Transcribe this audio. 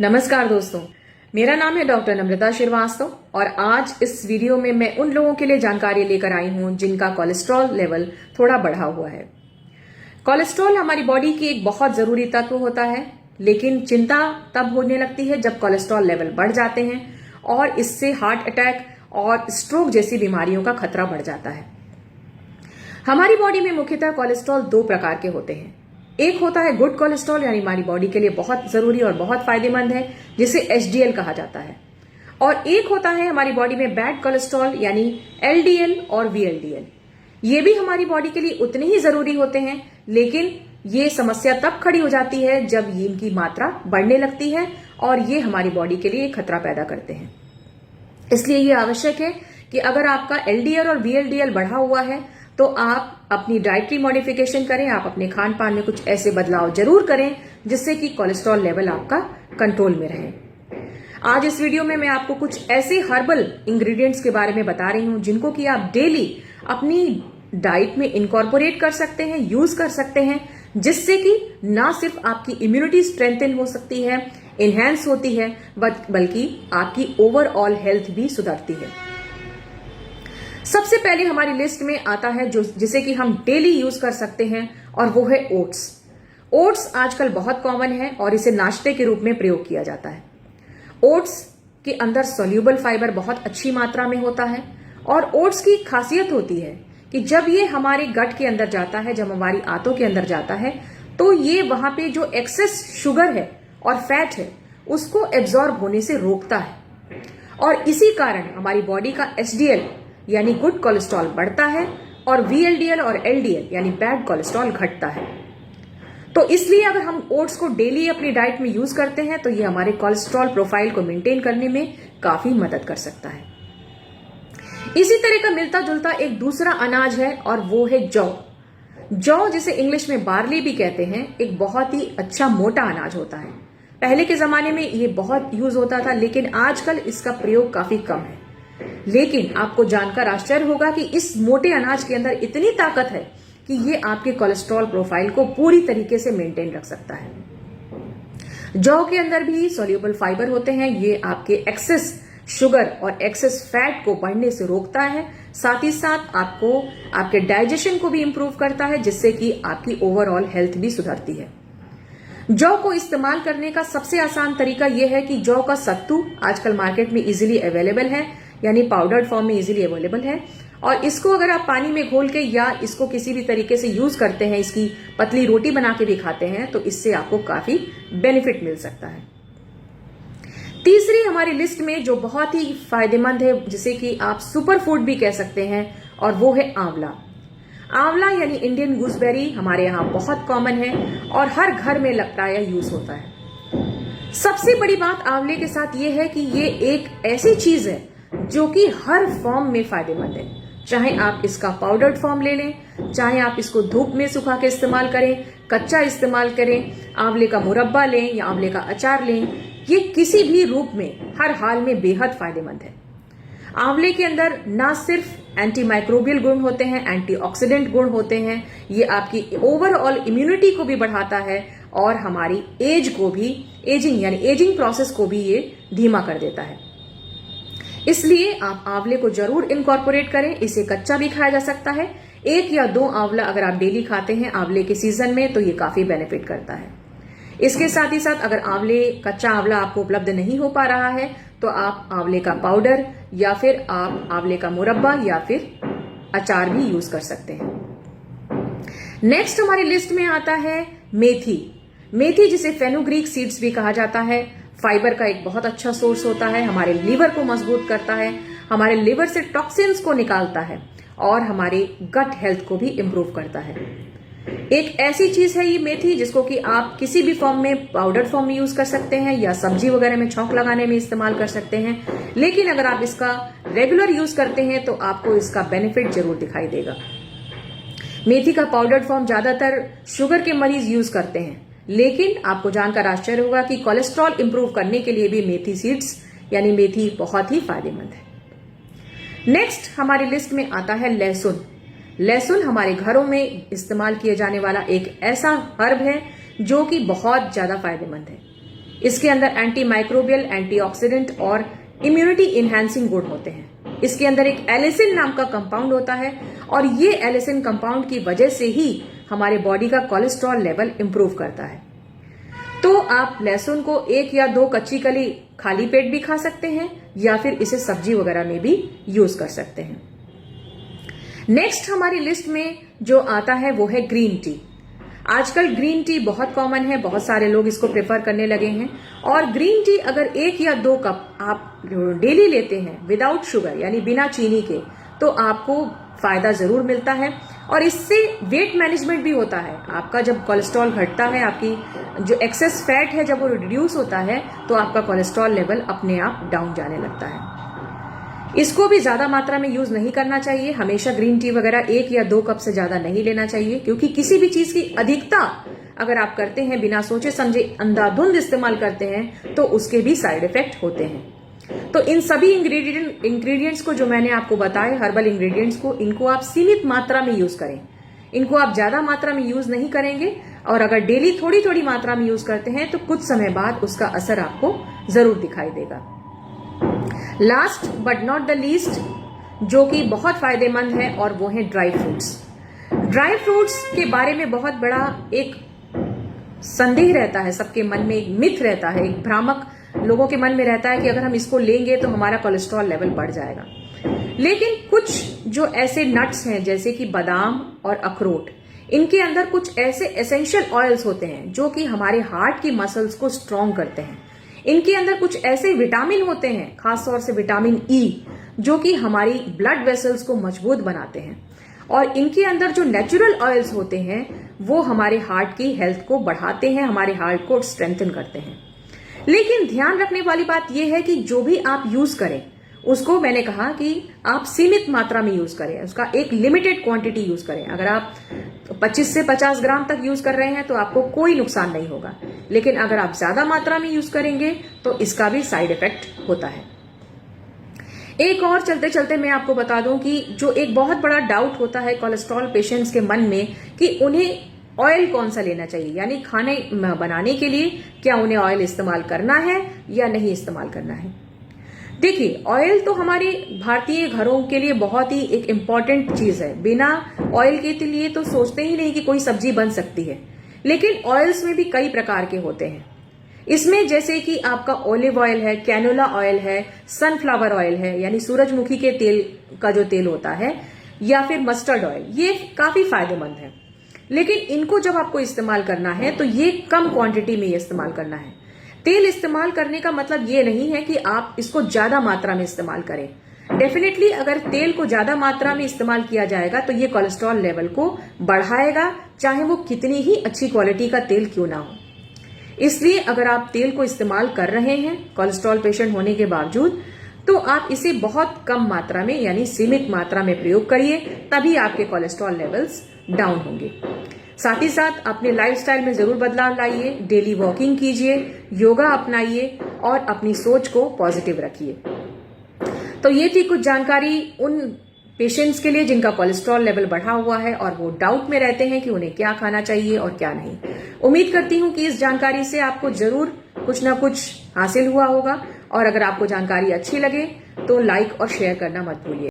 नमस्कार दोस्तों, मेरा नाम है डॉक्टर नम्रता श्रीवास्तव और आज इस वीडियो में मैं उन लोगों के लिए जानकारी लेकर आई हूं जिनका कोलेस्ट्रॉल लेवल थोड़ा बढ़ा हुआ है। कोलेस्ट्रॉल हमारी बॉडी की एक बहुत जरूरी तत्व होता है, लेकिन चिंता तब होने लगती है जब कोलेस्ट्रॉल लेवल बढ़ जाते हैं और इससे हार्ट अटैक और स्ट्रोक जैसी बीमारियों का खतरा बढ़ जाता है। हमारी बॉडी में मुख्यतः कोलेस्ट्रॉल दो प्रकार के होते हैं। एक होता है गुड कोलेस्ट्रॉल, यानी हमारी बॉडी के लिए बहुत जरूरी और बहुत फायदेमंद है, जिसे एचडीएल कहा जाता है। और एक होता है हमारी बॉडी में बैड कोलेस्ट्रॉल, यानी एलडीएल और वीएलडीएल। ये भी हमारी बॉडी के लिए उतने ही जरूरी होते हैं, लेकिन ये समस्या तब खड़ी हो जाती है जब इनकी मात्रा बढ़ने लगती है और ये हमारी बॉडी के लिए खतरा पैदा करते हैं। इसलिए ये आवश्यक है कि अगर आपका एलडीएल और वीएलडीएल बढ़ा हुआ है तो आप अपनी डाइटरी मॉडिफिकेशन करें, आप अपने खान पान में कुछ ऐसे बदलाव जरूर करें जिससे कि कोलेस्ट्रॉल लेवल आपका कंट्रोल में रहे। आज इस वीडियो में मैं आपको कुछ ऐसे हर्बल इंग्रेडिएंट्स के बारे में बता रही हूं जिनको कि आप डेली अपनी डाइट में इनकॉर्पोरेट कर सकते हैं, यूज कर सकते हैं, जिससे कि ना सिर्फ आपकी इम्यूनिटी स्ट्रेंथन हो सकती है, एनहेंस होती है, बल्कि आपकी ओवरऑल हेल्थ भी सुधरती है। सबसे पहले हमारी लिस्ट में आता है जिसे कि हम डेली यूज कर सकते हैं, और वो है ओट्स। ओट्स आजकल बहुत कॉमन है और इसे नाश्ते के रूप में प्रयोग किया जाता है। ओट्स के अंदर सोल्यूबल फाइबर बहुत अच्छी मात्रा में होता है और ओट्स की खासियत होती है कि जब ये हमारे गट के अंदर जाता है, जब हमारी आंतों के अंदर जाता है, तो ये वहां पे जो एक्सेस शुगर है और फैट है उसको एब्जॉर्ब होने से रोकता है, और इसी कारण हमारी बॉडी का एचडीएल यानी गुड कोलेस्ट्रॉल बढ़ता है और वीएलडीएल और एलडीएल यानी बैड कोलेस्ट्रॉल घटता है। तो इसलिए अगर हम ओट्स को डेली अपनी डाइट में यूज करते हैं तो ये हमारे कोलेस्ट्रॉल प्रोफाइल को मेंटेन करने में काफी मदद कर सकता है। इसी तरह का मिलता जुलता एक दूसरा अनाज है और वो है जौ। जौ, जिसे इंग्लिश में बार्ली भी कहते हैं, एक बहुत ही अच्छा मोटा अनाज होता है। पहले के जमाने में ये बहुत यूज होता था, लेकिन आजकल इसका प्रयोग काफी कम है। लेकिन आपको जानकर आश्चर्य होगा कि इस मोटे अनाज के अंदर इतनी ताकत है कि ये आपके कोलेस्ट्रॉल प्रोफाइल को पूरी तरीके से मेंटेन रख सकता है। जौ के अंदर भी सोल्यूबल फाइबर होते हैं, ये आपके एक्सेस शुगर और एक्सेस फैट को बढ़ने से रोकता है, साथ ही साथ आपको आपके डाइजेशन को भी इंप्रूव करता है, जिससे कि आपकी ओवरऑल हेल्थ भी सुधरती है। जौ को इस्तेमाल करने का सबसे आसान तरीका यह है कि जौ का सत्तू आजकल मार्केट में इजीली अवेलेबल है, यानी पाउडर्ड फॉर्म में इजीली अवेलेबल है, और इसको अगर आप पानी में घोल के या इसको किसी भी तरीके से यूज करते हैं, इसकी पतली रोटी बना के भी खाते हैं, तो इससे आपको काफी बेनिफिट मिल सकता है। तीसरी हमारी लिस्ट में जो बहुत ही फायदेमंद है, जिसे कि आप सुपर फूड भी कह सकते हैं, और वो है आंवला। आंवला यानी इंडियन गूसबेरी हमारे यहाँ बहुत कॉमन है और हर घर में प्रायः यूज होता है। सबसे बड़ी बात आंवले के साथ ये है कि ये एक ऐसी चीज है जो कि हर फॉर्म में फायदेमंद है। चाहे आप इसका पाउडर्ड फॉर्म ले लें, चाहे आप इसको धूप में सुखा के इस्तेमाल करें, कच्चा इस्तेमाल करें, आंवले का मुरब्बा लें या आंवले का अचार लें, ये किसी भी रूप में हर हाल में बेहद फायदेमंद है। आंवले के अंदर ना सिर्फ एंटी माइक्रोबियल गुण होते हैं, एंटीऑक्सीडेंट गुण होते हैं, ये आपकी ओवरऑल इम्यूनिटी को भी बढ़ाता है और हमारी एज को भी, एजिंग प्रोसेस को भी ये धीमा कर देता है। इसलिए आप आंवले को जरूर इनकॉर्पोरेट करें। इसे कच्चा भी खाया जा सकता है। 1 या 2 आंवला अगर आप डेली खाते हैं आंवले के सीजन में तो ये काफी बेनिफिट करता है। इसके साथ ही साथ अगर कच्चा आंवला आपको उपलब्ध नहीं हो पा रहा है तो आप आंवले का पाउडर या फिर आप आंवले का मुरब्बा या फिर अचार भी यूज कर सकते हैं। नेक्स्ट हमारी लिस्ट में आता है मेथी। मेथी, जिसे फेनुग्रीक सीड्स भी कहा जाता है, फाइबर का एक बहुत अच्छा सोर्स होता है, हमारे लीवर को मजबूत करता है, हमारे लिवर से टॉक्सिन्स को निकालता है और हमारे गट हेल्थ को भी इंप्रूव करता है। एक ऐसी चीज है ये मेथी जिसको कि आप किसी भी फॉर्म में, पाउडर फॉर्म में यूज कर सकते हैं या सब्जी वगैरह में छौंक लगाने में इस्तेमाल कर सकते हैं, लेकिन अगर आप इसका रेगुलर यूज करते हैं तो आपको इसका बेनिफिट जरूर दिखाई देगा। मेथी का पाउडर्ड फॉर्म ज्यादातर शुगर के मरीज यूज करते हैं, लेकिन आपको जानकर आश्चर्य होगा कि कोलेस्ट्रॉल इंप्रूव करने के लिए भी मेथी सीड्स यानी मेथी बहुत ही फायदेमंद है। नेक्स्ट हमारी लिस्ट में आता है लहसुन। लहसुन हमारे घरों में इस्तेमाल किए जाने वाला एक ऐसा हर्ब है जो कि बहुत ज्यादा फायदेमंद है। इसके अंदर एंटी माइक्रोबियल, एंटीऑक्सीडेंट और इम्यूनिटी इनहैंसिंग गुण होते हैं। इसके अंदर एक एलिसिन नाम का कंपाउंड होता है और ये एलिसिन कंपाउंड की वजह से ही हमारे बॉडी का कोलेस्ट्रॉल लेवल इंप्रूव करता है। तो आप लहसुन को 1 या 2 कच्ची कली खाली पेट भी खा सकते हैं या फिर इसे सब्जी वगैरह में भी यूज कर सकते हैं। नेक्स्ट हमारी लिस्ट में जो आता है वो है ग्रीन टी। आजकल ग्रीन टी बहुत कॉमन है, बहुत सारे लोग इसको प्रेफर करने लगे हैं और ग्रीन टी अगर 1 या 2 कप आप डेली लेते हैं विदाउट शुगर यानी बिना चीनी के, तो आपको फायदा जरूर मिलता है और इससे वेट मैनेजमेंट भी होता है। आपका जब कोलेस्ट्रॉल घटता है, आपकी जो एक्सेस फैट है जब वो रिड्यूस होता है तो आपका कोलेस्ट्रॉल लेवल अपने आप डाउन जाने लगता है। इसको भी ज्यादा मात्रा में यूज नहीं करना चाहिए। हमेशा ग्रीन टी वगैरह 1 या 2 कप से ज्यादा नहीं लेना चाहिए, क्योंकि किसी भी चीज की अधिकता अगर आप करते हैं, बिना सोचे समझे अंधाधुंध इस्तेमाल करते हैं, तो उसके भी साइड इफेक्ट होते हैं। तो इन सभी इंग्रेडिएंट्स को जो मैंने आपको बताए, हर्बल इंग्रेडिएंट्स को, इनको आप सीमित मात्रा में यूज करें। इनको आप ज्यादा मात्रा में यूज नहीं करेंगे और अगर डेली थोड़ी थोड़ी मात्रा में यूज करते हैं तो कुछ समय बाद उसका असर आपको जरूर दिखाई देगा। Last but not the least, जो कि बहुत फायदेमंद है, और वो है ड्राई फ्रूट्स। ड्राई फ्रूट्स के बारे में बहुत बड़ा एक संदेह रहता है सबके मन में, एक मिथ रहता है, एक भ्रामक लोगों के मन में रहता है कि अगर हम इसको लेंगे तो हमारा कोलेस्ट्रॉल लेवल बढ़ जाएगा। लेकिन कुछ जो ऐसे नट्स हैं जैसे कि बादाम और अखरोट, इनके अंदर कुछ ऐसे एसेंशियल ऑयल्स होते हैं जो कि हमारे हार्ट की मसल्स को स्ट्रॉन्ग करते हैं। इनके अंदर कुछ ऐसे विटामिन होते हैं, खासतौर से विटामिन ई, जो कि हमारी ब्लड वेसल्स को मजबूत बनाते हैं। और इनके अंदर जो नेचुरल ऑयल्स होते हैं वो हमारे हार्ट की हेल्थ को बढ़ाते हैं, हमारे हार्ट को स्ट्रेंथन करते हैं। लेकिन ध्यान रखने वाली बात यह है कि जो भी आप यूज करें उसको, मैंने कहा कि आप सीमित मात्रा में यूज करें, उसका एक लिमिटेड क्वांटिटी यूज करें। अगर आप 25 से 50 ग्राम तक यूज कर रहे हैं तो आपको कोई नुकसान नहीं होगा, लेकिन अगर आप ज्यादा मात्रा में यूज करेंगे तो इसका भी साइड इफेक्ट होता है। एक और चलते चलते मैं आपको बता दूं कि जो एक बहुत बड़ा डाउट होता है कोलेस्ट्रॉल पेशेंट्स के मन में कि उन्हें ऑयल कौन सा लेना चाहिए, यानी खाने बनाने के लिए क्या उन्हें ऑयल इस्तेमाल करना है या नहीं इस्तेमाल करना है। देखिए, ऑयल तो हमारे भारतीय घरों के लिए बहुत ही एक इम्पॉर्टेंट चीज है। बिना ऑयल के लिए तो सोचते ही नहीं कि कोई सब्जी बन सकती है। लेकिन ऑयल्स में भी कई प्रकार के होते हैं। इसमें जैसे कि आपका ऑलिव ऑयल है, कैनोला ऑयल है, सनफ्लावर ऑयल है, यानी सूरजमुखी के तेल का जो तेल होता है, या फिर मस्टर्ड ऑयल, ये काफी फायदेमंद है। लेकिन इनको जब आपको इस्तेमाल करना है तो ये कम क्वांटिटी में इस्तेमाल करना है। तेल इस्तेमाल करने का मतलब ये नहीं है कि आप इसको ज्यादा मात्रा में इस्तेमाल करें। डेफिनेटली अगर तेल को ज्यादा मात्रा में इस्तेमाल किया जाएगा तो ये कोलेस्ट्रॉल लेवल को बढ़ाएगा, चाहे वो कितनी ही अच्छी क्वालिटी का तेल क्यों ना हो। इसलिए अगर आप तेल को इस्तेमाल कर रहे हैं कोलेस्ट्रॉल पेशेंट होने के बावजूद, तो आप इसे बहुत कम मात्रा में यानी सीमित मात्रा में प्रयोग करिए, तभी आपके कोलेस्ट्रॉल लेवल्स डाउन होंगे। साथ ही साथ अपने लाइफस्टाइल में जरूर बदलाव लाइए, डेली वॉकिंग कीजिए, योगा अपनाइए और अपनी सोच को पॉजिटिव रखिए। तो ये थी कुछ जानकारी उन पेशेंट्स के लिए जिनका कोलेस्ट्रॉल लेवल बढ़ा हुआ है और वो डाउट में रहते हैं कि उन्हें क्या खाना चाहिए और क्या नहीं। उम्मीद करती हूं कि इस जानकारी से आपको जरूर कुछ ना कुछ हासिल हुआ होगा और अगर आपको जानकारी अच्छी लगे तो लाइक और शेयर करना मत भूलिए।